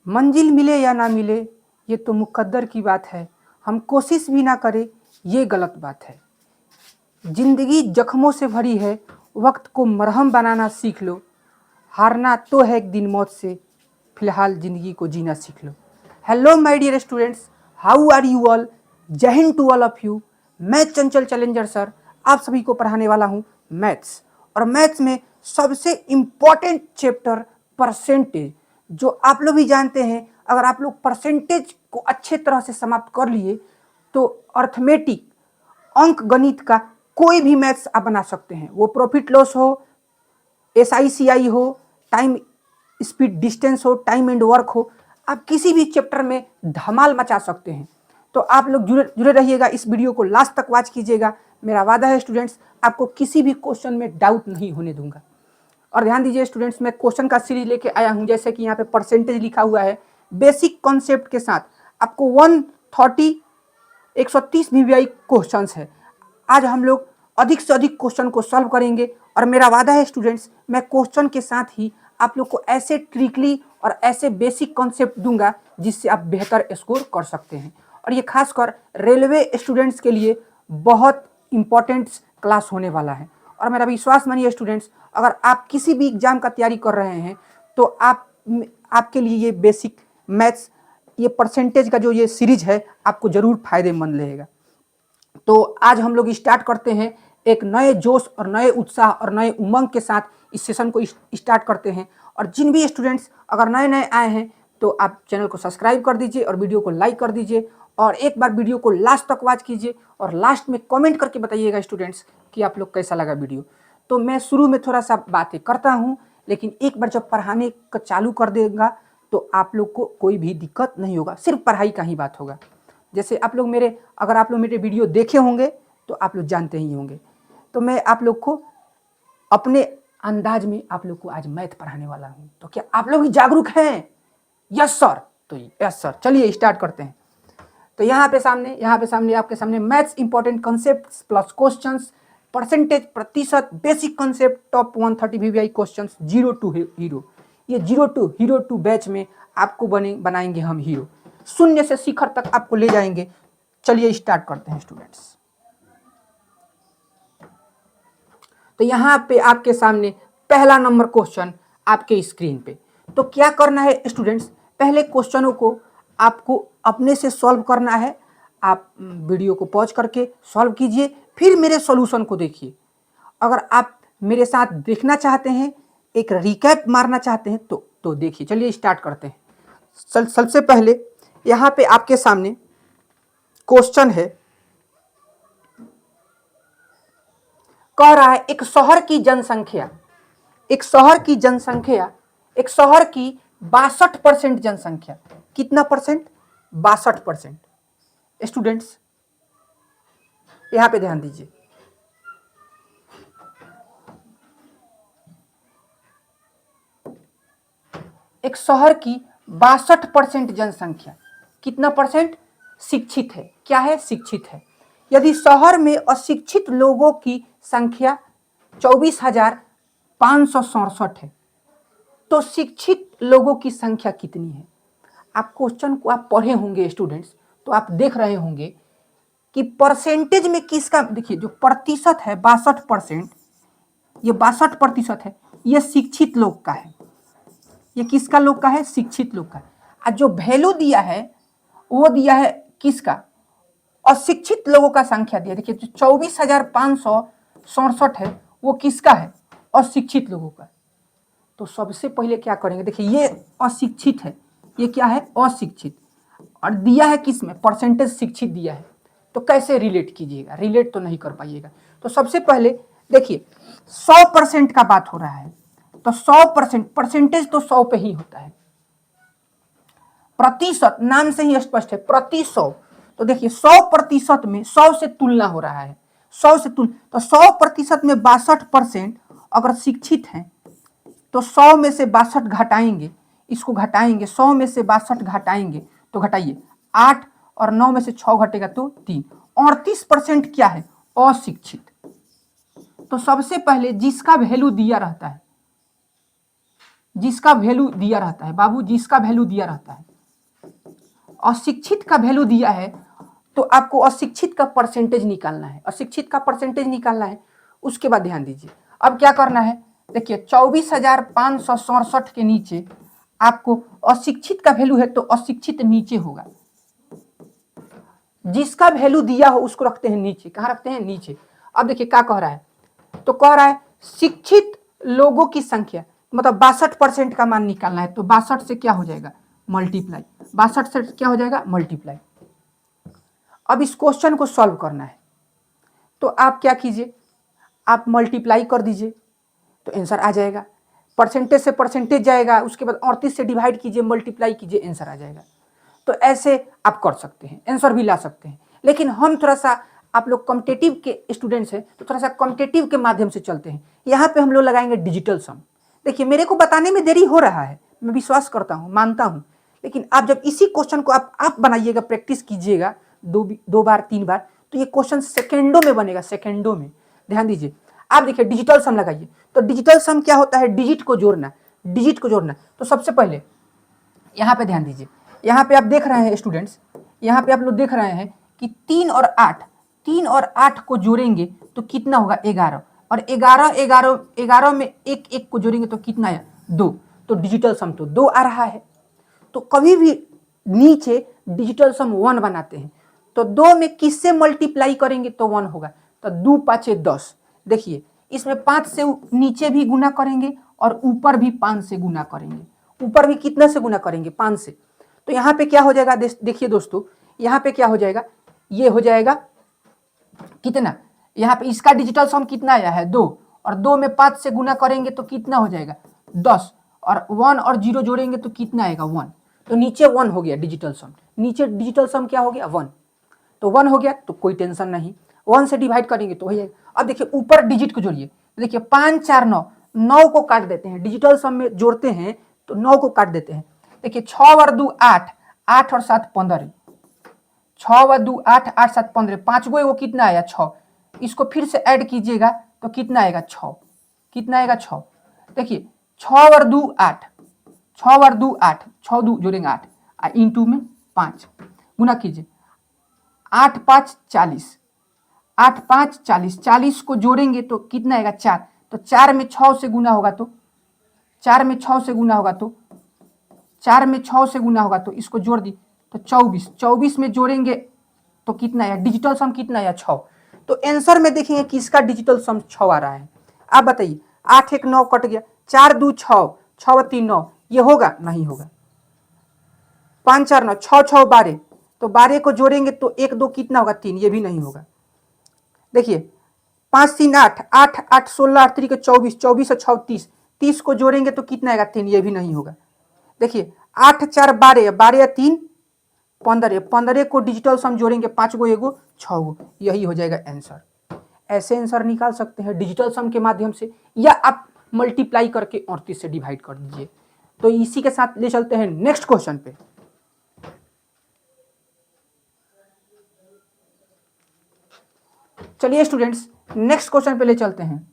मंजिल मिले या ना मिले ये तो मुकद्दर की बात है, हम कोशिश भी ना करें ये गलत बात है। जिंदगी जख्मों से भरी है, वक्त को मरहम बनाना सीख लो। हारना तो है एक दिन मौत से, फिलहाल जिंदगी को जीना सीख लो। Hello my dear students, how are you all? जय हिंद टू ऑल ऑफ यू। मैं चंचल चैलेंजर सर आप सभी को पढ़ाने वाला हूँ मैथ्स, और मैथ्स में सबसे इम्पॉर्टेंट चैप्टर परसेंटेज, जो आप लोग भी जानते हैं। अगर आप लोग परसेंटेज को अच्छे तरह से समाप्त कर लिए तो अर्थमेटिक अंक गणित का कोई भी मैथ्स आप बना सकते हैं। वो प्रॉफिट लॉस हो, SICI हो, टाइम स्पीड डिस्टेंस हो, टाइम एंड वर्क हो, आप किसी भी चैप्टर में धमाल मचा सकते हैं। तो आप लोग जुड़े रहिएगा, इस वीडियो को लास्ट तक वॉच कीजिएगा। मेरा वादा है स्टूडेंट्स, आपको किसी भी क्वेश्चन में डाउट नहीं होने दूंगा। और ध्यान दीजिए स्टूडेंट्स, मैं क्वेश्चन का सीरीज लेके आया हूं। जैसे कि यहाँ पे परसेंटेज लिखा हुआ है, बेसिक कॉन्सेप्ट के साथ आपको 130 VVI क्वेश्चन है। आज हम लोग अधिक से अधिक क्वेश्चन को सॉल्व करेंगे, और मेरा वादा है स्टूडेंट्स, मैं क्वेश्चन के साथ ही आप लोग को ऐसे ट्रिकली और ऐसे बेसिक कॉन्सेप्ट दूंगा जिससे आप बेहतर स्कोर कर सकते हैं। और ये खासकर रेलवे स्टूडेंट्स के लिए बहुत इंपॉर्टेंट क्लास होने वाला है। और मेरा विश्वास मानिए स्टूडेंट्स, अगर आप किसी भी एग्जाम का तैयारी कर रहे हैं तो आपके लिए ये बेसिक मैथ्स, ये परसेंटेज का जो ये सीरीज है आपको जरूर फायदेमंद रहेगा। तो आज हम लोग स्टार्ट करते हैं एक नए जोश और नए उत्साह और नए उमंग के साथ इस सेशन को स्टार्ट करते हैं। और जिन भी स्टूडेंट्स अगर नए नए आए हैं तो आप चैनल को सब्सक्राइब कर दीजिए और वीडियो को लाइक कर दीजिए, और एक बार वीडियो को लास्ट तक वॉच कीजिए, और लास्ट में कमेंट करके बताइएगा स्टूडेंट्स कि आप लोग कैसा लगा वीडियो। तो मैं शुरू में थोड़ा सा बातें करता हूँ, लेकिन एक बार जब पढ़ाने का चालू कर देगा तो आप लोग को कोई भी दिक्कत नहीं होगा, सिर्फ पढ़ाई का ही बात होगा। जैसे आप लोग अगर आप लोग मेरे वीडियो देखे होंगे तो आप लोग जानते ही होंगे। तो मैं आप लोग को अपने अंदाज में आप लोग को आज मैथ पढ़ाने वाला हूँ। तो क्या आप लोग जागरूक हैं? Yes sir. तो यस सर, चलिए स्टार्ट करते हैं। तो यहाँ पे सामने आपके सामने maths important concepts plus questions, percentage, प्रतिशत, basic concept, top 130 VVI questions, 0 to hero. ये 0 to हीरो 2 बैच में आपको बनाएंगे हम हीरो, शून्य से शिखर तक आपको ले जाएंगे। चलिए स्टार्ट करते हैं स्टूडेंट्स। तो यहाँ पे आपके सामने पहला नंबर क्वेश्चन आपके स्क्रीन पे। तो क्या करना है स्टूडेंट्स, पहले क्वेश्चनों को आपको अपने से सॉल्व करना है। आप वीडियो को पॉज करके सॉल्व कीजिए, फिर मेरे सॉल्यूशन को देखिए। अगर आप मेरे साथ देखना चाहते हैं, एक रिकैप मारना चाहते हैं तो देखिए। चलिए स्टार्ट करते हैं। सबसे पहले यहाँ पे आपके सामने क्वेश्चन है, कह रहा है एक शहर की जनसंख्या, एक शहर की 62% जनसंख्या, कितना परसेंट? 62%। स्टूडेंट्स यहां पे ध्यान दीजिए, एक शहर की 62% जनसंख्या, कितना परसेंट? शिक्षित है। क्या है? शिक्षित है। यदि शहर में अशिक्षित लोगों की संख्या 24,567 है तो शिक्षित लोगों की संख्या कितनी है? आप क्वेश्चन को आप पढ़े होंगे स्टूडेंट्स, तो आप देख रहे होंगे कि परसेंटेज में किसका, देखिए जो प्रतिशत है 62%, ये 62% है, ये शिक्षित लोग का है। ये किसका लोग का है? शिक्षित लोग का। और जो वैल्यू दिया है वो दिया है किसका? अशिक्षित लोगों का संख्या दिया। देखिए जो 24,567 है वो किसका है? अशिक्षित लोगों का। तो सबसे पहले क्या करेंगे, देखिए ये अशिक्षित है, ये क्या है? अशिक्षित, और दिया है किस में? परसेंटेज शिक्षित दिया है। तो कैसे रिलेट कीजिएगा? रिलेट तो नहीं कर पाइएगा। तो सबसे पहले देखिए 100% का बात हो रहा है, तो 100% परसेंटेज तो 100 पे ही होता है। प्रतिशत नाम से ही स्पष्ट है, प्रति 100। तो देखिए 100% में 100 से तुलना हो रहा है, 100 से तुलना, तो 100% में 62% अगर शिक्षित हैं तो 100 में से 62 घटाएंगे, इसको घटाएंगे, 100 में से 62 घटाएंगे तो घटाइए 8, और 9 में से 6 घटेगा तो 3, 38% क्या है? अशिक्षित। तो सबसे पहले जिसका वैल्यू दिया रहता है जिसका वैल्यू दिया रहता है बाबू, जिसका वैल्यू दिया रहता है, अशिक्षित का वैल्यू दिया है तो आपको अशिक्षित का परसेंटेज निकालना है, अशिक्षित का परसेंटेज निकालना है। उसके बाद ध्यान दीजिए अब क्या करना है, देखिए 24,567 के नीचे आपको अशिक्षित का वैल्यू है तो अशिक्षित नीचे होगा, जिसका वैल्यू दिया हो उसको रखते हैं नीचे। कहाँ रखते हैं? नीचे। अब देखिए क्या कह रहा है, तो कह रहा है शिक्षित लोगों की संख्या, मतलब 62% का मान निकालना है, तो 62 से क्या हो जाएगा? मल्टीप्लाई। 62 से क्या हो जाएगा? मल्टीप्लाई। अब इस क्वेश्चन को सॉल्व करना है तो आप क्या कीजिए, आप मल्टीप्लाई कर दीजिए तो आंसर आ जाएगा। परसेंटेज से परसेंटेज जाएगा, उसके बाद 38 से डिवाइड कीजिए, मल्टीप्लाई कीजिए, आंसर आ जाएगा। तो ऐसे आप कर सकते हैं, आंसर भी ला सकते हैं। लेकिन हम थोड़ा सा, आप लोग कॉम्पिटिटिव के स्टूडेंट्स हैं तो थोड़ा सा कॉम्पिटिटिव के माध्यम से चलते हैं। यहाँ पे हम लोग लगाएंगे डिजिटल सम। देखिए मेरे को बताने में देरी हो रहा है, मैं विश्वास करता हूँ, मानता हूँ, लेकिन आप जब इसी क्वेश्चन को आप बनाइएगा, प्रैक्टिस कीजिएगा 2 बार 3 बार, तो ये क्वेश्चन सेकेंडों में बनेगा, सेकेंडों में। ध्यान दीजिए, आप देखिए डिजिटल सम लगाइए। तो डिजिटल सम क्या होता है? डिजिट को जोड़ना, डिजिट को जोड़ना। तो सबसे पहले यहाँ पे ध्यान दीजिए, यहाँ पे आप देख रहे हैं स्टूडेंट्स, यहाँ पे आप लोग देख रहे हैं कि 3 और 8 को जोड़ेंगे तो कितना होगा? 11। और 11 में एक को जोड़ेंगे तो कितना आया? 2। तो डिजिटल सम तो 2 आ रहा है। तो कभी भी नीचे डिजिटल सम 1 बनाते हैं तो 2 में किससे मल्टीप्लाई करेंगे तो 1 होगा। तो 2 5 10। देखिए इसमें 5 से नीचे भी गुना करेंगे और ऊपर भी 5 से गुना करेंगे। ऊपर भी कितना से गुना करेंगे? 5 से। तो यहाँ पे क्या हो जाएगा? देखिए दोस्तों, यहाँ पे क्या हो जाएगा? ये हो जाएगा कितना? यहाँ पे इसका डिजिटल सम कितना आया है? 2। और 2 में 5 से गुना करेंगे तो कितना हो जाएगा? 10। और 1 और 0 जोड़ेंगे तो कितना आएगा? 1। तो नीचे 1 हो गया डिजिटल सम। नीचे डिजिटल सम क्या हो गया? 1। तो 1 हो गया तो कोई टेंशन नहीं, 1 से डिवाइड करेंगे तो हो जाएगा। अब देखिए ऊपर डिजिट को जोड़िए, देखिए 5 4 9, 9 को काट देते हैं, डिजिटल सम में जोड़ते हैं तो 9 को काट देते हैं। देखिए 6 और 2 8, 8 और 7 15, 6 और 2 8, 8 7 15, 5 गो वो कितना आया? 6। इसको फिर से ऐड कीजिएगा तो कितना आएगा? 6। कितना आएगा? 6। देखिए 6 और 2 8, 6 और 2 8, 6 2 जोड़ेंगे 8, इंटू में 5 गुना कीजिए, 8 5 40, 8 5 40, 40 को जोड़ेंगे तो कितना आएगा? 4। तो 4 में 6 से गुना होगा तो 4 में 6 से गुना होगा तो 4 में 6 से गुना होगा तो इसको जोड़ दी तो 24, 24 में जोड़ेंगे तो कितना आया? डिजिटल सम कितना आया? 6। तो आंसर में देखेंगे किसका डिजिटल सम 6 आ रहा है। आप बताइए, 8 1 9 कट गया, 4 2 6, 6 3 9, ये होगा? नहीं होगा। 5 4 9, 6 6 12, तो 12 को जोड़ेंगे तो 1 2 कितना होगा? 3, ये भी नहीं होगा। देखिए 5 3 8, 8 8 16, 8 3 24, 24 और 6 30, 30 को जोड़ेंगे तो कितना आएगा? 3, ये भी नहीं होगा। देखिए 8 4 12, 12 3 15, 15 को डिजिटल सम जोड़ेंगे 5 गो एगो 6 गो, यही हो जाएगा आंसर। ऐसे आंसर निकाल सकते हैं डिजिटल सम के माध्यम से, या आप मल्टीप्लाई करके 38 से डिवाइड कर दीजिए। तो इसी के साथ ले चलते हैं नेक्स्ट क्वेश्चन पे। चलिए स्टूडेंट्स नेक्स्ट क्वेश्चन पे ले चलते हैं।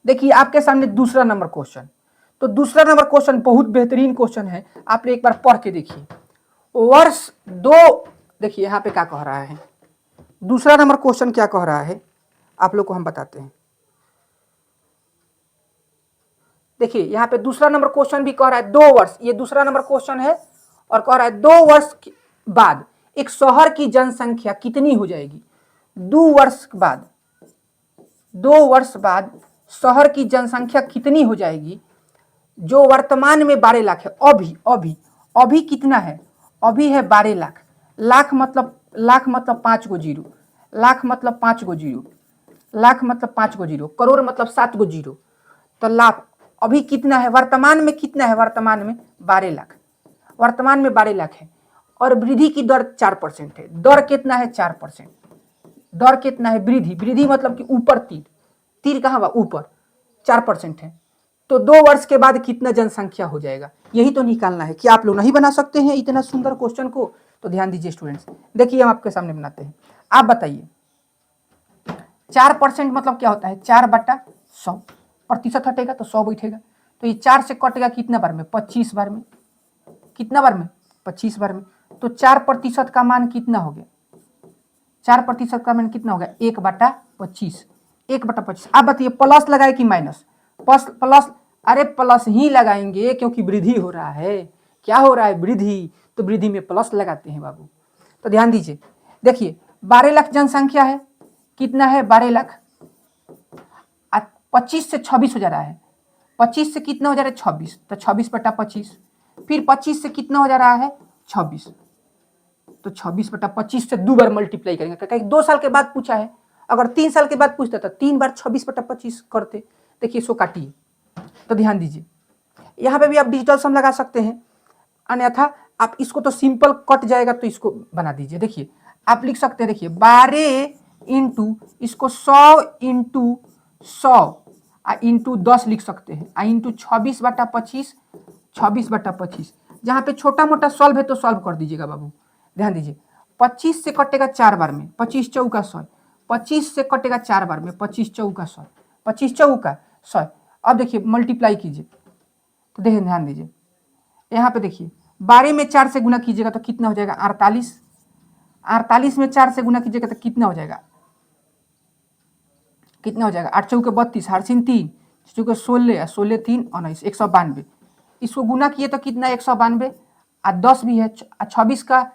देखिए आपके सामने दूसरा नंबर क्वेश्चन, तो दूसरा नंबर क्वेश्चन बहुत बेहतरीन क्वेश्चन है, आप एक बार पढ़ के देखिए। वर्ष 2, देखिए यहाँ पे क्या कह रहा है, दूसरा नंबर क्वेश्चन क्या कह रहा है आप लोग को हम बताते हैं। देखिए यहाँ पे दूसरा नंबर क्वेश्चन भी कह रहा है 2 वर्ष, ये दूसरा नंबर क्वेश्चन है, और कह रहा है 2 वर्ष बाद एक शहर की जनसंख्या कितनी हो जाएगी? 2 वर्ष बाद, 2 वर्ष बाद शहर की जनसंख्या कितनी हो जाएगी? जो वर्तमान में 12 लाख है। अभी अभी अभी कितना है? अभी है 12 लाख। लाख मतलब 5 गो जीरो, लाख मतलब 5 गो जीरो, लाख मतलब 5 गो जीरो, करोड़ मतलब 7 गो जीरो। तो लाख अभी कितना है? वर्तमान में कितना है? वर्तमान में 12 लाख, वर्तमान में 12 लाख है। और वृद्धि की दर 4% है। दर कितना है? 4%। दर कितना है? वृद्धि, वृद्धि मतलब कि ऊपर तीर, तीर कहाँ बा? ऊपर, 4% है। तो 2 वर्ष के बाद कितना जनसंख्या हो जाएगा, यही तो निकालना है। कि आप लोग नहीं बना सकते हैं इतना सुंदर क्वेश्चन को? तो ध्यान दीजिए स्टूडेंट्स, देखिए हम आपके सामने बनाते हैं। आप बताइए 4% मतलब क्या होता है 4/100, प्रतिशत हटेगा तो 100 बैठेगा, तो ये 4 से कटेगा कितना बार में 25 बार में, कितना बार में 25 बार में, तो 4% का मान कितना हो गया, 4% का मान कितना हो गया 1/25, 1/25। आप बताइए प्लस लगाए कि माइनस, प्लस प्लस, अरे प्लस ही लगाएंगे क्योंकि वृद्धि हो रहा है, क्या हो रहा है वृद्धि, तो वृद्धि में प्लस लगाते हैं बाबू। तो ध्यान दीजिए, देखिए 12 लाख जनसंख्या है, कितना है 12 लाख, 25 से 26 हो जा रहा है, 25 से कितना हो जा रहा है 26, तो 26/25, फिर 25 से कितना हो जा रहा है 26, तो 26/25 से 2 बार मल्टीप्लाई करेंगे, क्योंकि 2 साल के बाद पूछा है, अगर 3 साल के बाद पूछता तो 3 बार 26/25 करते। देखिए इसको काटिए, तो ध्यान दीजिए यहाँ पे भी आप डिजिटल सम लगा सकते हैं, अन्यथा आप इसको तो सिंपल कट जाएगा, तो इसको बना दीजिए। देखिए आप लिख सकते हैं, देखिए 12 इंटू इसको 100 इंटू 100 इंटू 10 लिख सकते हैं, इंटू 26/25, 26/25, जहाँ पे छोटा मोटा सॉल्व है तो सॉल्व कर दीजिएगा बाबू। ध्यान दीजिए 25 से कटेगा 4 बार में, 25 चौका 100, 25 से कटेगा 4 बार में, 25 चौका 100, 25 चौका 100। अब देखिए मल्टीप्लाई कीजिए, तो देखिए ध्यान दीजिए यहाँ पे देखिए 12 में 4 से गुना कीजिएगा तो कितना हो जाएगा 48, 48 में 4 से गुना कीजिएगा तो कितना हो जाएगा, कितना हो जाएगा 8 चौके 32, हारसिन 3 चौके 16, 16 3 19, 192, इसको गुना किए तो कितना 192, 10 भी है, 26 का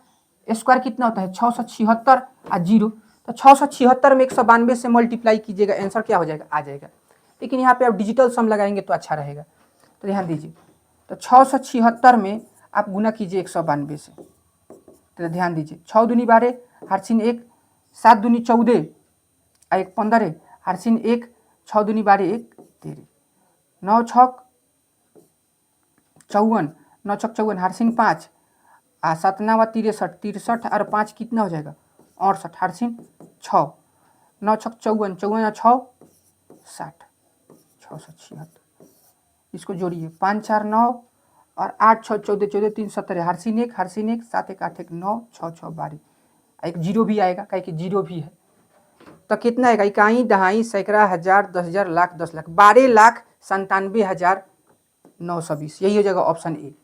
स्क्वायर कितना होता है 676 जीरो, तो 676 में 192 से मल्टीप्लाई कीजिएगा, आंसर क्या हो जाएगा आ जाएगा। लेकिन यहाँ पे आप डिजिटल सम लगाएंगे तो अच्छा रहेगा, तो ध्यान दीजिए, तो 676 में आप गुना कीजिए 192 से, तो ध्यान दीजिए 6 दूनी 12, हारसिन 1, 7 दूनी 14, 1 15, हारसिन 1, 6 दूनी 12 1 13, 9 छक 54, 9 छक 54, हारसिन 5, 7 9 63, 63 और 5 कितना हो जाएगा 68, हारसिन 6, 9 छक 54, 54 6 60, 676, इसको जोड़िए 5 4 9 और 8 6 14 14 3 17, हारसिन 1, हारसिन 1, 7 1 8 1 9 6 6 12, एक जीरो भी आएगा, कहीं कि जीरो भी है, तो कितना आएगा इकाई दहाई सैकड़ा हजार 10,000 लाख 10 लाख 12,97,920, यही हो जाएगा ऑप्शन ए।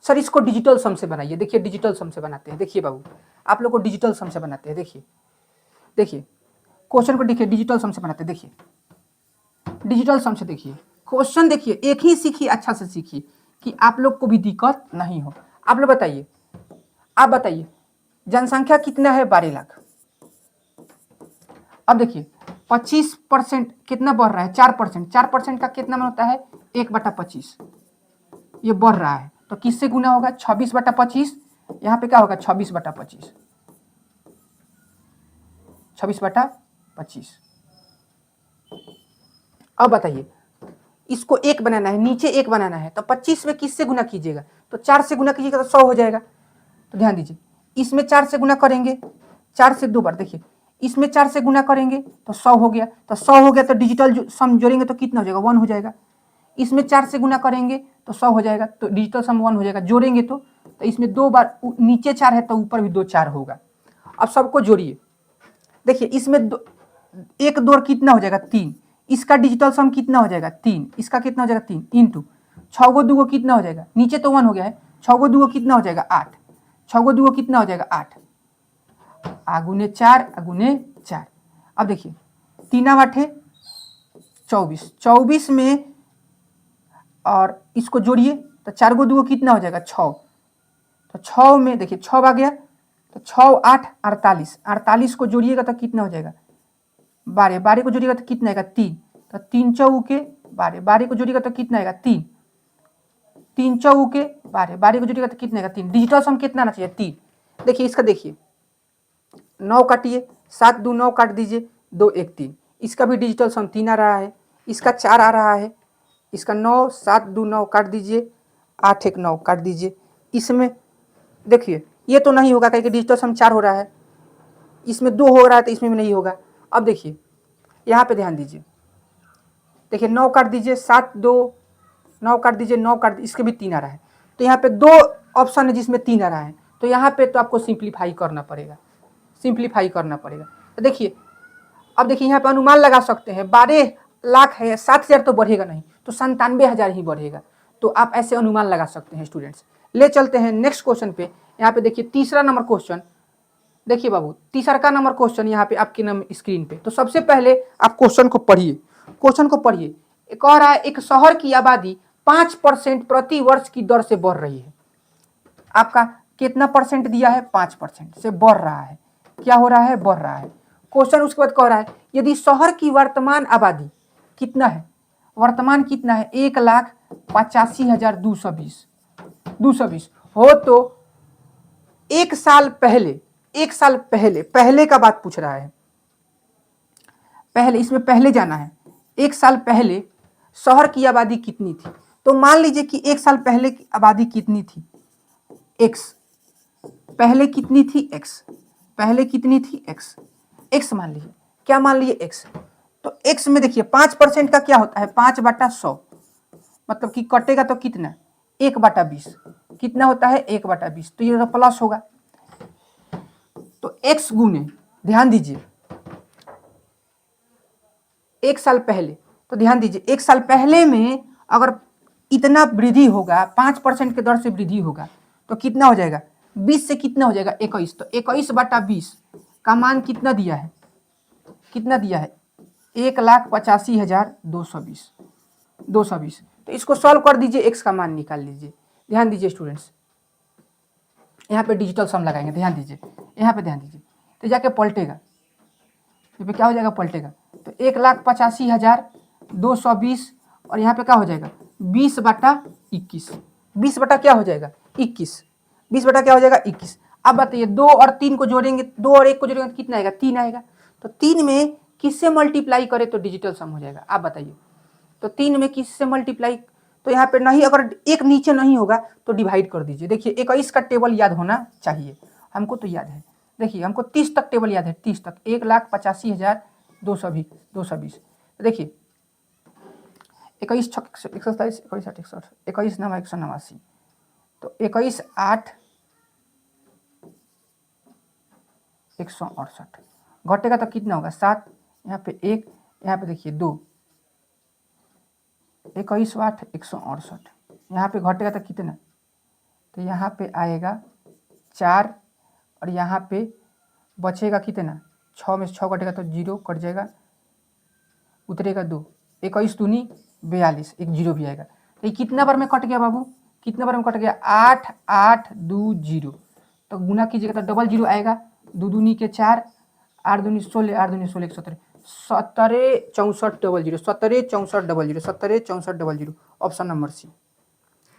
सर इसको डिजिटल सम से बनाइए, देखिए डिजिटल सम से बनाते हैं, देखिए बाबू आप लोग को डिजिटल सम से बनाते हैं, देखिए देखिए क्वेश्चन को देखिए डिजिटल सम से बनाते हैं, देखिए डिजिटल सम से देखिए क्वेश्चन, देखिए एक ही सीखिए, अच्छा से सीखिए कि आप लोग को भी दिक्कत नहीं हो। आप लोग बताइए, आप बताइए जनसंख्या कितना है 12 लाख, अब देखिए 25% कितना बढ़ रहा है 4%, 4% का कितना होता है 1/25, ये बढ़ रहा है, तो किससे गुना होगा 26/25, यहाँ पे क्या होगा 26/25, 26/25। अब बताइए इसको 1 बनाना है, नीचे 1 बनाना है, तो 25 में किससे गुना कीजिएगा, तो 4 से गुना कीजिएगा तो 100 हो जाएगा। तो ध्यान दीजिए इसमें 4 से गुना करेंगे, 4 से 2 बार, देखिए इसमें 4 से गुना करेंगे तो 100 हो गया, तो 100 हो गया तो डिजिटल सम जोड़ेंगे तो कितना हो जाएगा 1 हो जाएगा, इसमें 4 से गुना करेंगे तो 100 हो जाएगा, तो डिजिटल सम 1 हो जाएगा, जोड़ेंगे तो इसमें 2 बार, नीचे 4 है तो ऊपर भी 2 4 होगा। अब सबको जोड़िए, देखिए इसमें 1 2 कितना हो जाएगा 3, इसका डिजिटल सम कितना हो जाएगा 3, इसका कितना हो जाएगा 3 इंटू 6 गो 2 कितना हो जाएगा, नीचे तो 1 हो गया है, 6 गो 2 कितना हो जाएगा 8, 6 गो 2 कितना हो जाएगा 8, आगुने 4 आगुने 4। अब देखिए 3 8 24, 24 में और इसको जोड़िए तो 4 गो 2 कितना हो जाएगा 6, तो 6 में देखिए 6 आ गया, तो 6 8 48, 48 को जोड़िएगा तो कितना हो जाएगा 12, 12 को जोड़िएगा तो कितना आएगा 3, तो 3 चौके 12, 12 को जोड़िएगा तो कितना आएगा 3, 3 चौके 12, 12 को जोड़िएगा तो कितना आएगा 3, डिजिटल सम कितना आना चाहिए 3। देखिए इसका देखिए 9 काटिए, 7 2 9 काट दीजिए, 2 1 3, इसका भी डिजिटल सम 3 आ रहा है, इसका 4 आ रहा है, इसका 9 7 2 9 काट दीजिए, 8 1 9 काट दीजिए, इसमें देखिए ये तो नहीं होगा क्योंकि डिजिटल सम 4 हो रहा है, इसमें 2 हो रहा है तो इसमें भी नहीं होगा। अब देखिए यहाँ पे ध्यान दीजिए, देखिए 9 काट दीजिए, 7 2 9 काट दीजिए, 9 काट, इसके भी 3 आ रहा है, तो यहाँ पे 2 ऑप्शन है जिसमें 3 आ रहा है, तो यहाँ पे तो आपको सिंप्लीफाई करना पड़ेगा, सिंप्लीफाई करना पड़ेगा। तो देखिए अब देखिए यहाँ पे अनुमान लगा सकते हैं, 12 लाख है, 7,000 तो बढ़ेगा नहीं, तो 97,000 ही बढ़ेगा। तो आप ऐसे अनुमान लगा सकते हैं स्टूडेंट्स। ले चलते हैं नेक्स्ट क्वेश्चन पे। यहाँ पे देखिए तीसरा नंबर क्वेश्चन, देखिए बाबू तीसरा का नंबर क्वेश्चन यहाँ पे आपके स्क्रीन पे। तो सबसे पहले आप क्वेश्चन को पढ़िए, क्वेश्चन को पढ़िए। कह रहा है एक शहर की आबादी 5% प्रति वर्ष की दर से बढ़ रही है। आपका कितना परसेंट दिया है? 5% से बढ़ रहा है। क्या हो रहा है? बढ़ रहा है। क्वेश्चन उसके बाद कह रहा है यदि शहर की वर्तमान आबादी कितना है? वर्तमान कितना है? 1,85,220 हो तो एक साल पहले पहले का बात पूछ रहा है। पहले, इसमें पहले जाना है। एक साल पहले शहर की आबादी कितनी थी? तो मान लीजिए कि एक साल पहले की आबादी कितनी थी? एक्स। पहले कितनी थी? एक्स। पहले कितनी थी? एक्स। एक्स मान लीजिए। क्या मान लीजिए? एक्स। तो एक्स में देखिए 5% का क्या होता है? 5/100, मतलब कि कटेगा तो कितना? 1/20। कितना होता है? 1/20। तो ये तो प्लस होगा। तो एक्स गुने, ध्यान दीजिए, एक साल पहले, तो ध्यान दीजिए एक साल पहले में अगर इतना वृद्धि होगा, 5% के दर से वृद्धि होगा, तो कितना हो जाएगा? 20 से कितना हो जाएगा? 21। तो 21/20 का मान कितना दिया है? कितना दिया है? 1,85,220। तो इसको सॉल्व कर दीजिए, एक्स का मान निकाल लीजिए। ध्यान दीजिए स्टूडेंट्स, यहाँ पे डिजिटल सम लगाएंगे। ध्यान दीजिए, यहाँ पे ध्यान दीजिए। तो जाके पलटेगा, यहाँ पे क्या हो जाएगा? पलटेगा। तो 1,85,220 और यहाँ पे क्या हो जाएगा? 20/21। 20 बटा क्या हो जाएगा? 21। 20 बटा क्या हो जाएगा? 21। अब बताइए 2 और 3 को जोड़ेंगे, 2 और 1 को जोड़ेंगे तो कितना आएगा? 3 आएगा। तो 3 में किससे मल्टीप्लाई करे तो डिजिटल सम हो जाएगा? आप बताइए। तो 3 में किससे मल्टीप्लाई? तो यहाँ पे नहीं, अगर एक नीचे नहीं होगा तो डिवाइड कर दीजिए। देखिए 21 का टेबल याद होना चाहिए, हमको तो याद है। देखिए हमको 30 तक टेबल याद है, 30 तक। 1,85,220। तो देखिए 21 छक 127, 21 8 61, 21 9 189। तो 21 8 168 घटेगा तो कितना होगा? 7। यहाँ पे 1, यहाँ पे देखिए 2। 21 8 168, यहाँ पे घटेगा तो कितना? तो यहाँ पे आएगा 4 और यहाँ पे बचेगा कितना? 6 में से 6 घटेगा तो 0 कट जाएगा, उतरेगा 2। 21 दूनी 42, एक 0 भी आएगा। तो ये कितना बार में कट गया बाबू? कितना बार में कट गया? 8 8 2 0। तो गुना कीजिएगा तो डबल 0 आएगा। 2 दूनी के 4, 8 दूनी 16, 8 दूनी 16 17, 17 64 00, 17 64 00, 17 64 00। Option number C,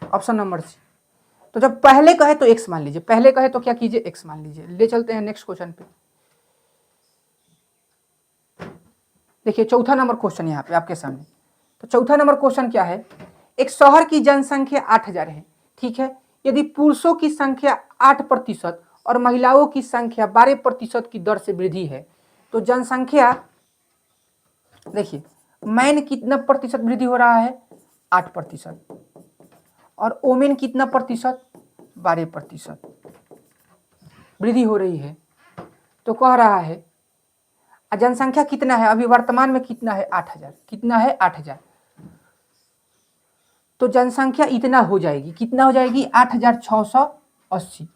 option number C. तो जब पहले कहे तो एक्स मान लीजिए, पहले कहे तो क्या कीजिए? एक्स मान लीजिए। ले चलते हैं नेक्स्ट क्वेश्चन पे। देखिए चौथा नंबर क्वेश्चन यहाँ पे आपके सामने। तो चौथा नंबर क्वेश्चन क्या है? एक शहर की जनसंख्या 8,000 है, ठीक है। यदि पुरुषों की संख्या 8% और महिलाओं की संख्या 12% की दर से वृद्धि है, तो जनसंख्या, देखिए मैन कितना प्रतिशत वृद्धि हो रहा है? 8%। और ओमेन कितना प्रतिशत? 12% वृद्धि हो रही है। तो कह रहा है जनसंख्या कितना है अभी वर्तमान में? कितना है? 8,000। कितना है? 8,000। तो जनसंख्या इतना हो जाएगी, कितना हो जाएगी? 8,680।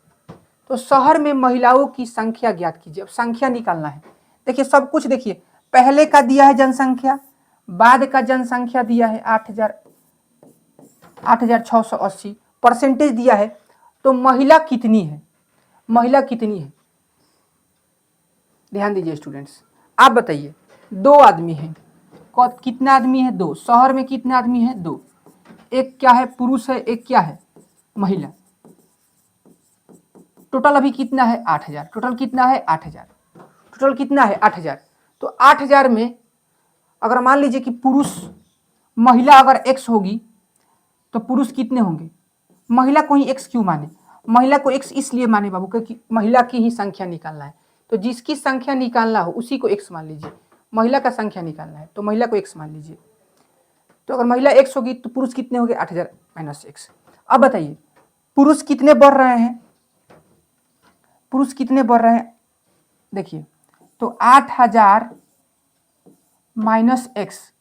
तो शहर में महिलाओं की संख्या ज्ञात कीजिए। अब संख्या निकालना है। देखिए सब कुछ, देखिए पहले का दिया है जनसंख्या, बाद का जनसंख्या दिया है 8,680, परसेंटेज दिया है। तो महिला कितनी है? महिला कितनी है? ध्यान दीजिए स्टूडेंट्स, आप बताइए। 2 आदमी हैं। कितना आदमी है? 2। शहर में कितने आदमी है? 2। एक क्या है? पुरुष है, एक क्या है? महिला। टोटल अभी कितना है? 8,000। टोटल कितना है? 8,000। टोटल कितना है? 8,000। तो 8,000 में अगर मान लीजिए कि पुरुष, महिला अगर एक्स होगी तो पुरुष कितने होंगे? महिला को ही एक्स क्यों माने? महिला को एक्स इसलिए माने बाबू क्योंकि महिला की ही संख्या निकालना है। तो जिसकी संख्या निकालना हो उसी को एक्स मान लीजिए। महिला का संख्या निकालना है तो महिला को एक्स मान लीजिए। तो अगर महिला एक्स होगी तो पुरुष कितने होंगे? 8,000 माइनस एक्स। अब बताइए पुरुष कितने बढ़ रहे हैं? पुरुष कितने बढ़ रहे हैं? देखिए तो 8,000 माइनस एक्स,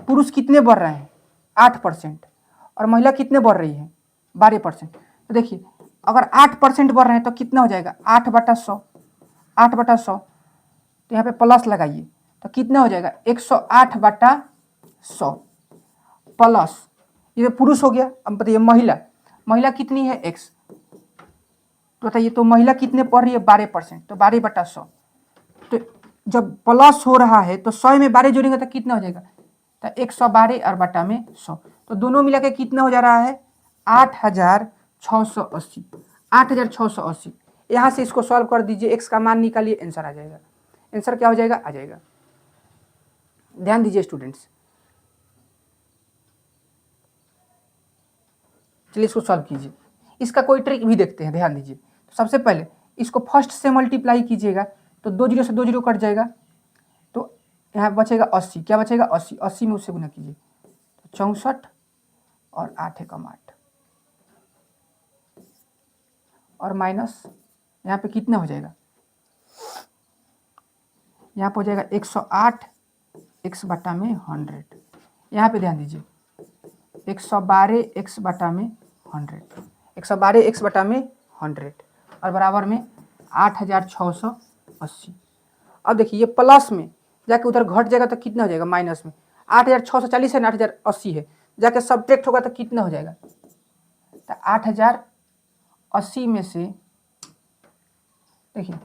पुरुष कितने बढ़ रहे हैं 8% और महिला कितने बढ़ रही है 12%। तो देखिए अगर 8% बढ़ रहे हैं तो कितना हो जाएगा 8/100, 8/100। तो यहाँ पे प्लस लगाइए तो कितना हो जाएगा 108/100 प्लस, ये पुरुष हो गया। अब बताइए महिला, महिला कितनी है x, तो बताइए तो महिला कितने पढ़ रही है 12%, तो 12/100। तो जब प्लस हो रहा है तो 100 में 12 जोड़ेंगे तो कितना हो जाएगा, तो 112 और बटा में 100, तो दोनों मिला के कितना हो जा रहा है 8680, 8680। यहाँ से इसको सॉल्व कर दीजिए, x का मान निकालिए, आंसर आ जाएगा। आंसर क्या हो जाएगा, आ जाएगा। ध्यान दीजिए स्टूडेंट्स, चलिए इसको सॉल्व कीजिए। इसका कोई ट्रिक भी देखते हैं, ध्यान दीजिए। तो सबसे पहले इसको फर्स्ट से मल्टीप्लाई कीजिएगा तो 2 जीरो से 2 जीरो कट जाएगा, तो यहाँ बचेगा 80। क्या बचेगा 80, 80 में उससे गुना कीजिए तो 64 और 8 एकम 8 और माइनस यहाँ पे कितना हो जाएगा, यहाँ पे हो जाएगा 108 x बटा में 100। यहाँ पे ध्यान दीजिए 112 x बटा में 100, 112 x बटा में 100 और बराबर में 8680। अब देखिए ये प्लस में जाके उधर घट जाएगा तो कितना हो जाएगा माइनस में, 8640 है ना 8080 है, जाके सब्ट्रैक्ट होगा तो कितना हो जाएगा, तो 8080 में से देखिए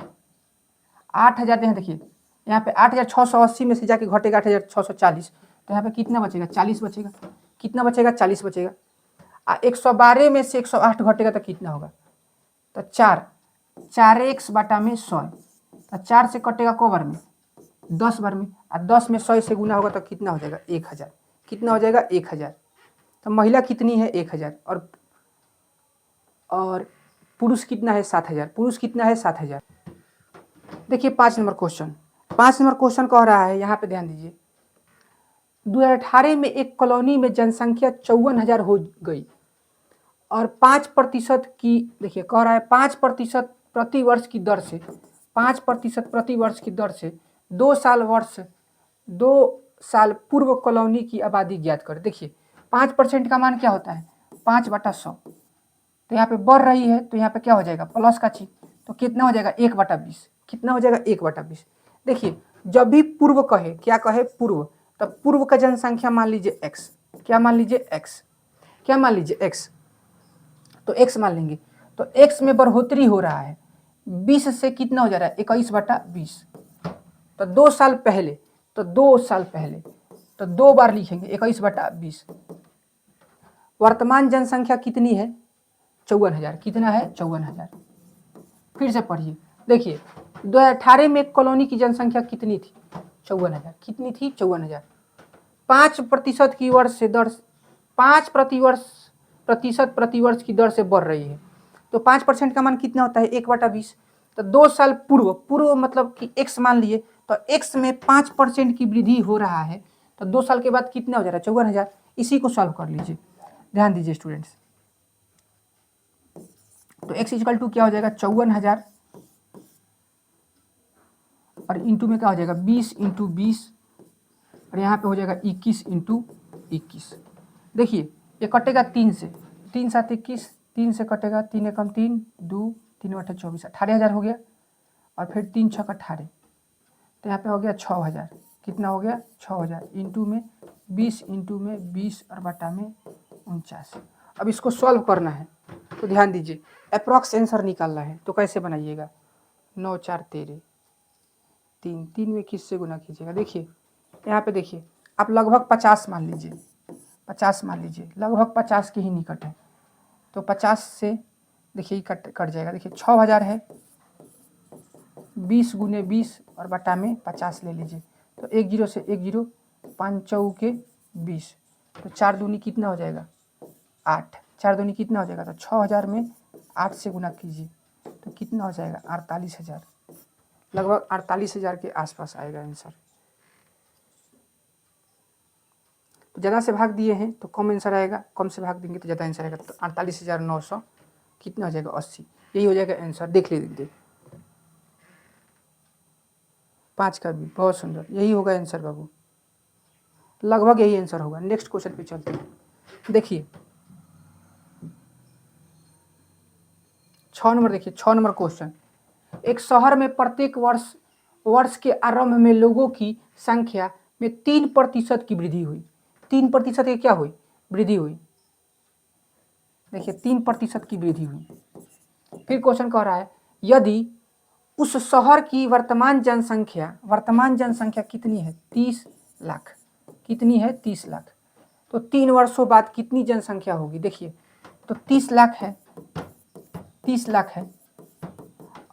8000, देखिए यहाँ पे 8680 में से जाके घटेगा 8640, तो यहाँ पे कितना बचेगा 40 बचेगा। कितना बचेगा 40 बचेगा। 112 में से 108 घटेगा तो कितना होगा, तो 4x बटा में 100, तो 4 से कटेगा को बार में 10 बार में, और 10 में 100 से गुना होगा तो कितना हो जाएगा 1000। कितना हो जाएगा 1000। तो महिला कितनी है 1000 और पुरुष कितना है 7000, पुरुष कितना है 7000। देखिए 5 नंबर क्वेश्चन, 5 नंबर क्वेश्चन कह रहा है, यहाँ पे ध्यान दीजिए। 2018 में एक कॉलोनी में जनसंख्या 54,000 हो गई और 5% की, देखिए कह रहा है 5% प्रति वर्ष की दर से, 5% प्रति वर्ष की दर से 2 साल पूर्व कॉलोनी की आबादी ज्ञात कर। देखिए 5% का मान क्या होता है 5/100, तो यहाँ पे बढ़ रही है तो यहाँ पे क्या हो जाएगा प्लस का चिन्ह, तो कितना हो जाएगा 1/20। कितना हो जाएगा 1/20। देखिए जब भी पूर्व कहे, क्या कहे पूर्व, तब पूर्व का जनसंख्या मान लीजिए x, क्या मान लीजिए x, क्या मान लीजिए x, तो x मान लेंगे। तो x में बढ़ोतरी हो रहा है 20 से कितना हो जा रहा है 21/20, तो 2 साल पहले, तो 2 साल पहले, तो 2 बार लिखेंगे 21/20। वर्तमान जनसंख्या कितनी है 54,000, कितना है 54,000। फिर से पढ़िए, देखिए 2018 में कॉलोनी की जनसंख्या कितनी थी 54,000, कितनी थी 54,000। 5% की वर्ष से दर, 5% प्रति वर्ष की दर से बढ़ रही है, तो 5% का मान कितना होता है 1/20। तो 2 साल पूर्व, पूर्व मतलब कि x मान लिए, तो x में 5% की वृद्धि हो रहा है, तो 2 साल के बाद कितना हो जा रहा है 54,000। इसी को सॉल्व कर लीजिए, ध्यान दीजिए स्टूडेंट्स। तो x इक्वल टू क्या हो जाएगा 54,000 और इंटू में क्या हो जाएगा 20 × 20 और यहाँ पे हो जाएगा 21 × 21। देखिए ये कटेगा 3 से, 3 7 21, 3 से कटेगा 3 एकम 3, 2 3 8 24, 18,000 हो गया और फिर 3 6 18, तो यहाँ पे हो गया 6,000। कितना हो गया 6,000 इंटू में 20 इंटू में 20 और बटा में 49। अब इसको सॉल्व करना है तो ध्यान दीजिए, अप्रॉक्स आंसर निकालना है, तो कैसे बनाइएगा 9 4 13, 3 3 में किससे गुना कीजिएगा। देखिए यहाँ पे देखिए आप लगभग 50 मान लीजिए, 50 मान लीजिए, लगभग 50 के ही निकट है, तो 50 से देखिए कट जाएगा। देखिए 6,000 है, 20 × 20 और बटा में 50 ले लीजिए, तो 1 0 से 1 0, 5 चौके 20, तो 4 दूनी कितना हो जाएगा 8, 4 दूनी कितना हो जाएगा, तो 6,000 में 8 से गुना कीजिए तो कितना हो जाएगा 48,000, लगभग 48,000 के आसपास आएगा आंसर। तो ज़्यादा से भाग दिए हैं तो कम आंसर आएगा, कम से भाग देंगे तो ज़्यादा आंसर आएगा, तो 48,900 कितना हो जाएगा 80, यही हो जाएगा आंसर। देख लीजिए 5 का भी, बहुत सुंदर, यही होगा आंसर बाबू, लगभग यही आंसर होगा। नेक्स्ट क्वेश्चन पे चलते हैं। देखिए 6 नंबर, देखिए 6 नंबर क्वेश्चन, एक शहर में प्रत्येक वर्ष के आरंभ में लोगों की संख्या में 3% की वृद्धि हुई। 3% की क्या हुई? वृद्धि हुई। देखिए 3% की वृद्धि हुई। फिर क्वेश्चन कह रहा है यदि उस शहर की वर्तमान जनसंख्या कितनी है? 30 लाख। कितनी है? 30 लाख। तो 3 वर्षों बाद कितनी जनसंख्या होगी? देखिए तो 30 लाख है, 30 लाख है।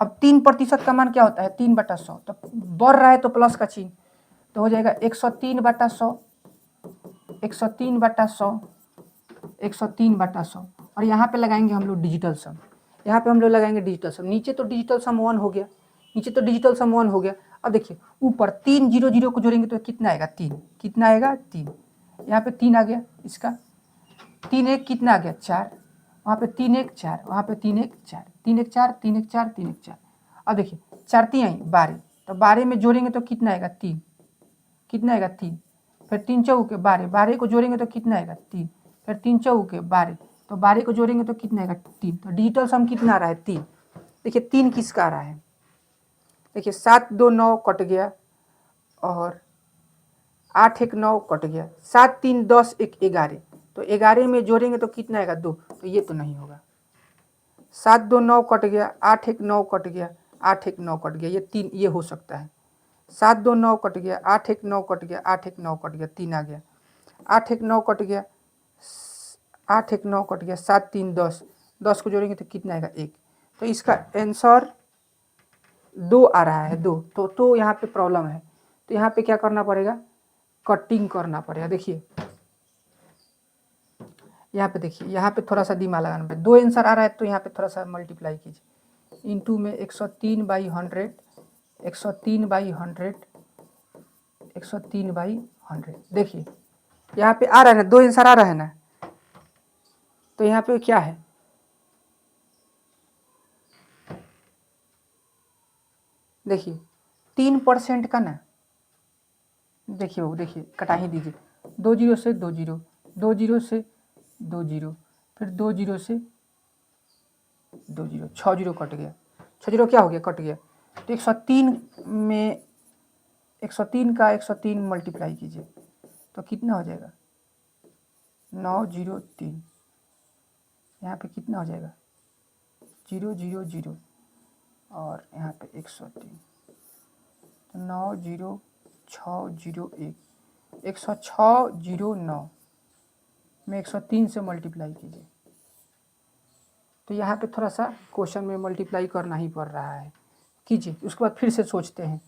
अब 3% का मान क्या होता है? 3/100। तो बढ़ रहा है तो प्लस का चिन्ह, तो हो जाएगा 103/100, 103/100, 103/100। और यहाँ पे लगाएंगे हम लोग डिजिटल सम, यहाँ पे हम लोग लगाएंगे डिजिटल सम। नीचे तो डिजिटल सम 1 हो गया, नीचे तो डिजिटल सम 1 हो गया। अब देखिए ऊपर 3 0 0 को जोड़ेंगे तो कितना आएगा? 3। कितना आएगा? 3। यहाँ पे 3 आ गया, इसका 3 1 कितना आ गया? 4। वहाँ पे 3 1 4, वहाँ पे 3 1 4, 3 1 4, 3 1 4, 3 1 4। अब देखिए 4 3 आई 12, तो 12 में जोड़ेंगे तो कितना आएगा? 3। कितना आएगा? 3। फिर 3 चौके 12, 12 को जोड़ेंगे तो कितना आएगा? 3। फिर 3 चौके 12, तो 12 को जोड़ेंगे तो कितना आएगा? 3। तो डिजिटल सम कितना आ रहा है? 3। देखिए 3 किसका आ रहा है? देखिए 7 2 9 कट गया, और 8 1 9 कट गया, 7 3 10 1 11, तो 11 में जोड़ेंगे तो कितना आएगा? 2। तो ये तो नहीं होगा। 7 2 9 कट गया, 8 1 9 कट गया, 8 1 9 कट गया, ये 3, ये हो सकता है। 7 2 9 कट गया, 8 1 9 कट गया, 8 1 9 कट गया, 3 आ गया, 8 1 9 कट गया, 8 1 9 कट गया, 7 3 10, 10 को जोड़ेंगे तो कितना आएगा? 1। तो इसका आंसर 2 आ रहा है, 2। तो यहाँ पे प्रॉब्लम है, तो यहाँ पे क्या करना पड़ेगा? कटिंग करना पड़ेगा। देखिए यहाँ पे, देखिए यहाँ पे थोड़ा सा दिमाग लगाना पड़ेगा। 2 आंसर आ रहा है तो यहाँ पे थोड़ा सा मल्टीप्लाई कीजिए, इंटू में 103/100, 103/100, 103/100। देखिए यहाँ पे आ रहा है ना, 2 आंसर आ रहा है ना, तो यहाँ पे क्या है? देखिए 3% का ना, देखिए वो, देखिए कटा ही दीजिए, 2 0 से 2 0, 2 0 से 2 0, फिर 2 0 से 2 0, 6 0 कट गया, 6 0 क्या हो गया? कट गया। तो 103 में 103 का 103 मल्टीप्लाई कीजिए तो कितना हो जाएगा? 903। यहाँ पे कितना हो जाएगा? 0 0 0, और यहाँ पे 103, तो 9 0 6 0 1, 106 0 9 में 103 से मल्टीप्लाई कीजिए। तो यहाँ पे थोड़ा सा क्वेश्चन में मल्टीप्लाई करना ही पड़ रहा है, कीजिए। उसके बाद फिर से सोचते हैं।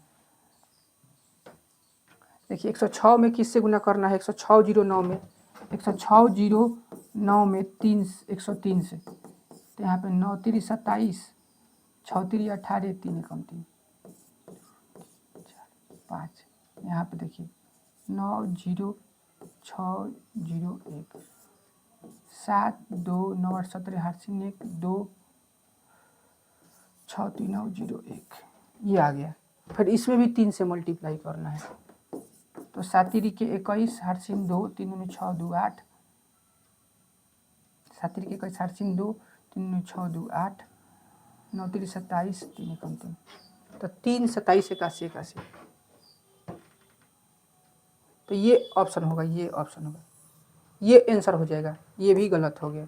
देखिए 106 में किससे गुना करना है? 106 0 9 में, 106 0 9 में 3, 103 से, तो यहाँ पे 9 3 27, 6 3 18, 3 1 3 5। यहाँ पे देखिए 9 0 6 0 1, 7 2 9 8 17 8 1 2 6 3 9 0 1, ये आ गया। फिर इसमें भी 3 से मल्टीप्लाई करना है, तो 7 3 के 21, 8 2 3 2 6 2 8, 7 3 के 21, 8 2 3 2 6 2 8, 9 3 27, 3 1 3, तो 3 27 81 81, तो ये ऑप्शन होगा, ये ऑप्शन होगा, ये आंसर हो जाएगा। ये भी गलत हो गया।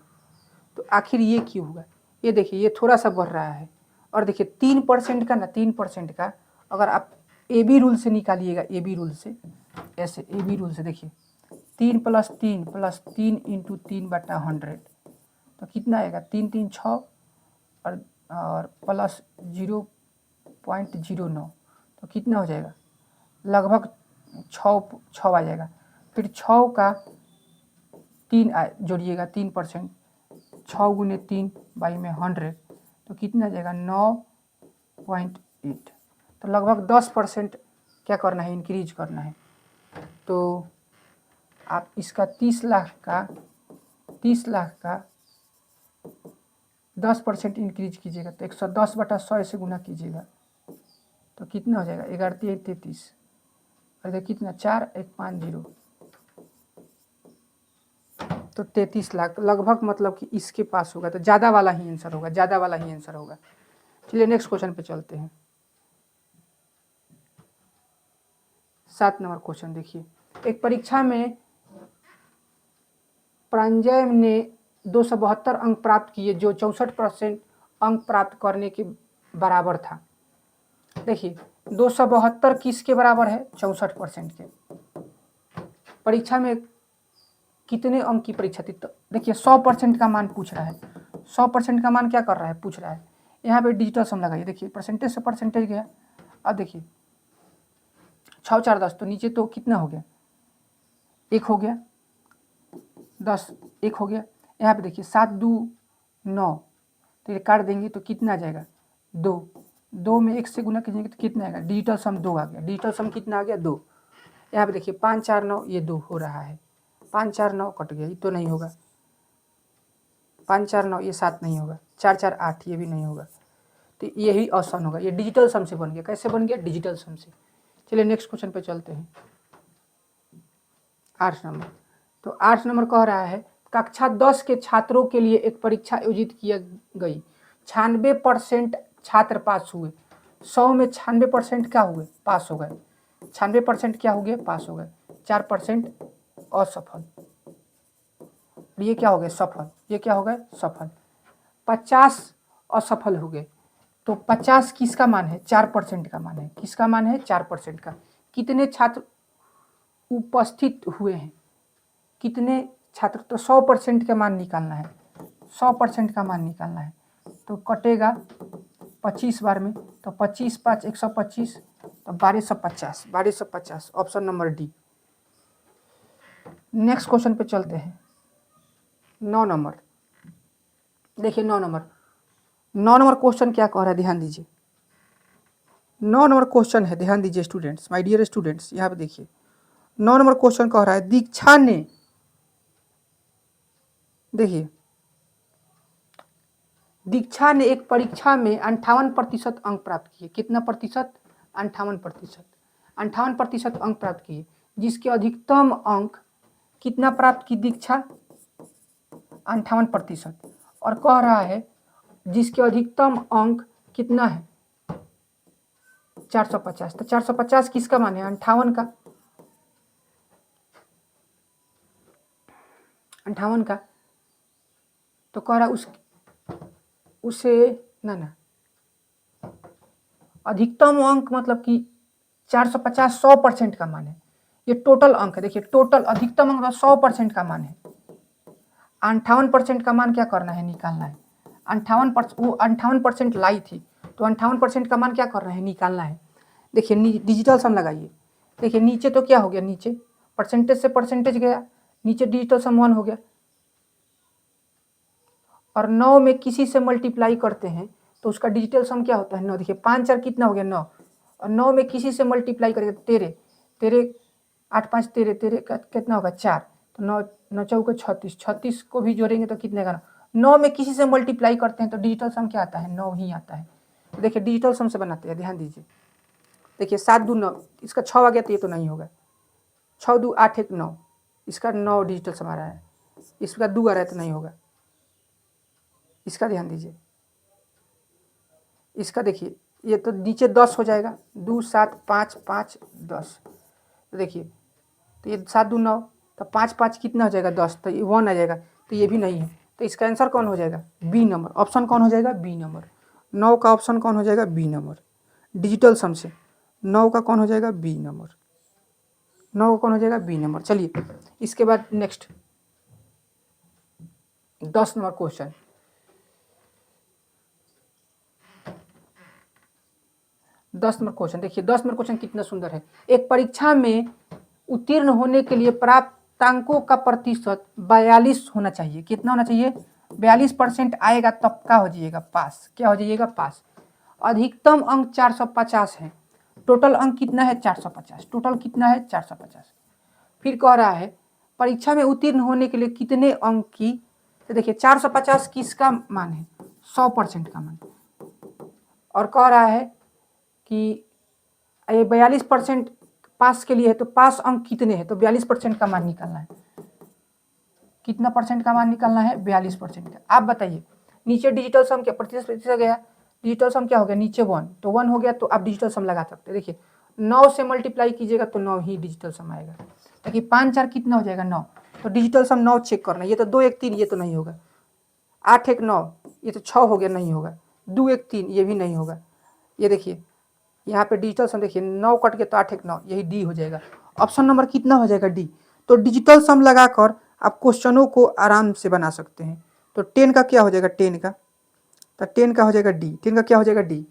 तो आखिर ये क्यों हुआ? ये देखिए ये थोड़ा सा बढ़ रहा है, और देखिए 3% का ना, 3% का अगर आप ए बी रूल से निकालिएगा, ए बी रूल से, ऐसे ए बी रूल से, देखिए 3 + 3 + 3 × 3/100, तो कितना आएगा? 3 3 6, और प्लस 0.09, तो कितना हो जाएगा? लगभग 6 आ जाएगा। फिर 6 का 3 जोड़िएगा, 3%, 6 गुने 3 बाई में 100, तो कितना आ जाएगा? 9.8। तो लगभग 10% क्या करना है? इंक्रीज करना है। तो आप इसका 30 लाख का 10% इंक्रीज कीजिएगा, तो 110/100 से गुना कीजिएगा, तो कितना हो जाएगा 11 33, और देखिए कितना 4150, तो 33 लाख लगभग, मतलब कि इसके पास होगा, तो ज़्यादा वाला ही आंसर होगा, ज़्यादा वाला ही आंसर होगा। चलिए नेक्स्ट क्वेश्चन पे चलते हैं। 7 नंबर क्वेश्चन देखिए, एक परीक्षा में प्रांजय ने 272 अंक प्राप्त किए जो 64% अंक प्राप्त करने के बराबर था। देखिए 272 किसके बराबर है? 64% के। परीक्षा में कितने अंक की परीक्षा थी? तो देखिए 100% का मान पूछ रहा है। 100% का मान क्या कर रहा है? पूछ रहा है। यहाँ पे डिजिटल सम लगाइए। देखिए परसेंटेज से परसेंटेज गया। अब देखिए 6 4 10, तो नीचे तो कितना हो गया? 1 हो गया, 10 1 हो गया। यहाँ पे देखिए 7 2 9, तो ये काट देंगे तो कितना आ जाएगा? 2। 2 में 1 से गुना कीजिएगा तो कितना आएगा? डिजिटल सम 2 आ गया। डिजिटल सम कितना आ गया? 2। यहाँ पे देखिए 5 4 9, ये 2 हो रहा है। 5 4 9 कट गया, ये तो नहीं होगा। 5 4 9, ये 7 नहीं होगा। 4 4 8, ये भी नहीं होगा। तो यही ऑप्शन होगा। ये डिजिटल सम से बन गया। कैसे बन गया? डिजिटल सम से। चलिए नेक्स्ट क्वेश्चन पे चलते हैं। 8 नंबर। तो 8 नंबर कह रहा है कक्षा 10 के छात्रों के लिए एक परीक्षा आयोजित किया गई। 96% छात्र पास हुए। 100 में 96% क्या हुए? पास हो गए। 96% क्या हो गए? पास हो गए। 4% असफल। ये क्या हो गए? सफल। ये क्या हो गए? सफल। 50 असफल हो गए। तो 50 किसका मान है? 4% का मान है। किसका मान है? 4% का। कितने छात्र उपस्थित हुए हैं? कितने छात्र? तो 100% का मान निकालना है। 100% का मान निकालना है तो कटेगा 25 बार में, तो 25 5 125, तो 1250। 1250 option number D. Next question पे चलते हैं। 9 नंबर। देखिए 9 नंबर। 9 नंबर क्वेश्चन क्या कह रहा है? ध्यान दीजिए। 9 नंबर क्वेश्चन है, ध्यान दीजिए स्टूडेंट्स, माय डियर स्टूडेंट्स। यहाँ पे देखिए 9 नंबर क्वेश्चन कह रहा है दीक्षा ने, देखिए दीक्षा ने एक परीक्षा में 58% अंक प्राप्त किए। कितना प्रतिशत? 58%। 58% अंक प्राप्त किए, जिसके अधिकतम अंक कितना प्राप्त की दीक्षा? 58%। और कह रहा है जिसके अधिकतम अंक कितना है? 450। तो 450 किसका मान है? 58 का। 58 का। तो कह रहा उसे ना अधिकतम अंक मतलब कि 450 100% का मान है। ये टोटल अंक है। देखिए टोटल अधिकतम अंक 100% का मान है। 58% का मान क्या करना है? निकालना है। 58%, वो 58% लाई थी, तो 58% का मान क्या करना है? निकालना है। देखिए डिजिटल सम लगाइए। देखिए नीचे तो क्या हो गया? नीचे परसेंटेज से परसेंटेज गया, नीचे डिजिटल सम 1 हो गया। और 9 में किसी से मल्टीप्लाई करते हैं तो उसका डिजिटल सम क्या होता है? 9। देखिए 5 4 कितना हो गया? 9। और 9 में किसी से मल्टीप्लाई करेंगे 13 13, 8 5 13 13 कितना होगा? 4। तो 9 9 चौके 36, 36 को भी जोड़ेंगे तो कितने का? 9 में किसी से मल्टीप्लाई करते हैं तो डिजिटल सम क्या आता है? 9 ही आता है। तो देखिए डिजिटल सम से बनाते हैं, ध्यान दीजिए। देखिए 7 2 9, इसका 6 आ गया तो ये तो नहीं होगा। 6 2 8 1 9, इसका 9 डिजिटल सम आ रहा है। इसका 2 आ रहा है तो नहीं होगा। इसका ध्यान दीजिए। इसका देखिए ये तो नीचे 10 हो जाएगा। 2 7 5 5 10, तो देखिए तो ये 7 2 9, तो 5 5 कितना हो जाएगा? 10, तो ये 1 आ जाएगा। तो ये भी नहीं है। तो इसका आंसर कौन हो जाएगा? B number. ऑप्शन कौन हो जाएगा? B number. 9 का ऑप्शन कौन हो जाएगा? B number. डिजिटल सम से 9 का कौन हो जाएगा? B number. 9 का कौन हो जाएगा? B number. चलिए इसके बाद next 10 number question. 10 number question देखिए। 10 नंबर क्वेश्चन कितना सुंदर है। एक परीक्षा में उत्तीर्ण होने के लिए प्राप्तांकों का प्रतिशत 42 होना चाहिए। कितना होना चाहिए? 42% आएगा तब क्या हो जाइएगा? पास। क्या हो जाइएगा? पास। अधिकतम अंक 450 है। टोटल अंक कितना है? 450। टोटल कितना है? 450। फिर कह रहा है परीक्षा में उत्तीर्ण होने के लिए कितने अंक की, तो देखिए 450 किसका मान है? 100% का मान। और कह रहा है कि ये 42% पास के लिए है, तो पास अंक कितने हैं, तो 42% का मान निकालना है। कितना परसेंट का मान निकालना है, 42% का। आप बताइए नीचे डिजिटल सम क्या प्रतिशत गया, डिजिटल सम क्या हो गया, नीचे 1, तो 1 हो गया, तो आप डिजिटल सम लगा सकते हैं। देखिए 9 से मल्टीप्लाई कीजिएगा तो 9 ही डिजिटल सम आएगा। ताकि 5 4 कितना हो जाएगा, 9, तो डिजिटल सम 9 चेक करना। ये तो 2 1 3, ये तो नहीं होगा। 8 1 9, ये तो 6 हो गया, नहीं होगा। 2 1 3, ये भी नहीं होगा। ये देखिए यहाँ पे डिजिटल सम देखिए 9 कट के तो 8 1 9, यही डी हो जाएगा। ऑप्शन नंबर कितना हो जाएगा, डी। तो डिजिटल सम लगाकर आप क्वेश्चनों को आराम से बना सकते हैं। तो 10 का क्या हो जाएगा, 10 का, तो 10 का हो जाएगा डी, 10 का क्या हो जाएगा, डी।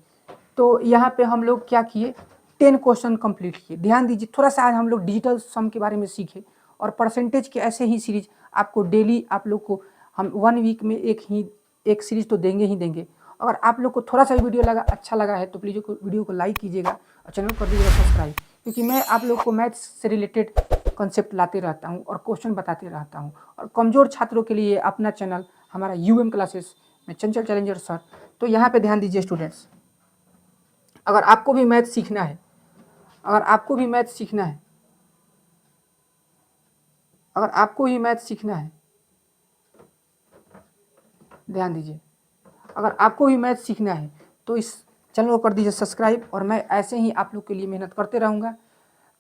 तो यहाँ पे हम लोग क्या किए, 10 क्वेश्चन कंप्लीट किए। ध्यान दीजिए थोड़ा सा आज हम लोग डिजिटल सम के बारे में सीखे, और परसेंटेज के ऐसे ही सीरीज आपको डेली आप लोग को हम 1 वीक में एक सीरीज तो देंगे ही देंगे। अगर आप लोग को थोड़ा सा वीडियो अच्छा लगा है तो प्लीज़ वीडियो को लाइक कीजिएगा और चैनल को कर दीजिएगा सब्सक्राइब, क्योंकि मैं आप लोग को मैथ्स से रिलेटेड कॉन्सेप्ट लाते रहता हूँ और क्वेश्चन बताते रहता हूँ। और कमज़ोर छात्रों के लिए अपना चैनल हमारा UM क्लासेस में चंचल चैलेंजर सर। तो यहाँ पे ध्यान दीजिए स्टूडेंट्स, अगर आपको भी मैथ सीखना है, अगर आपको भी मैथ सीखना है, अगर आपको भी मैथ सीखना है, ध्यान दीजिए, अगर आपको भी मैथ सीखना है तो इस चैनल को कर दीजिए सब्सक्राइब, और मैं ऐसे ही आप लोग के लिए मेहनत करते रहूँगा।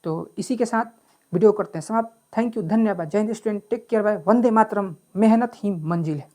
तो इसी के साथ वीडियो करते हैं समाप्त। थैंक यू, धन्यवाद, जय हिंद स्टूडेंट, टेक केयर, बाय, वंदे मातरम, मेहनत ही मंजिल है।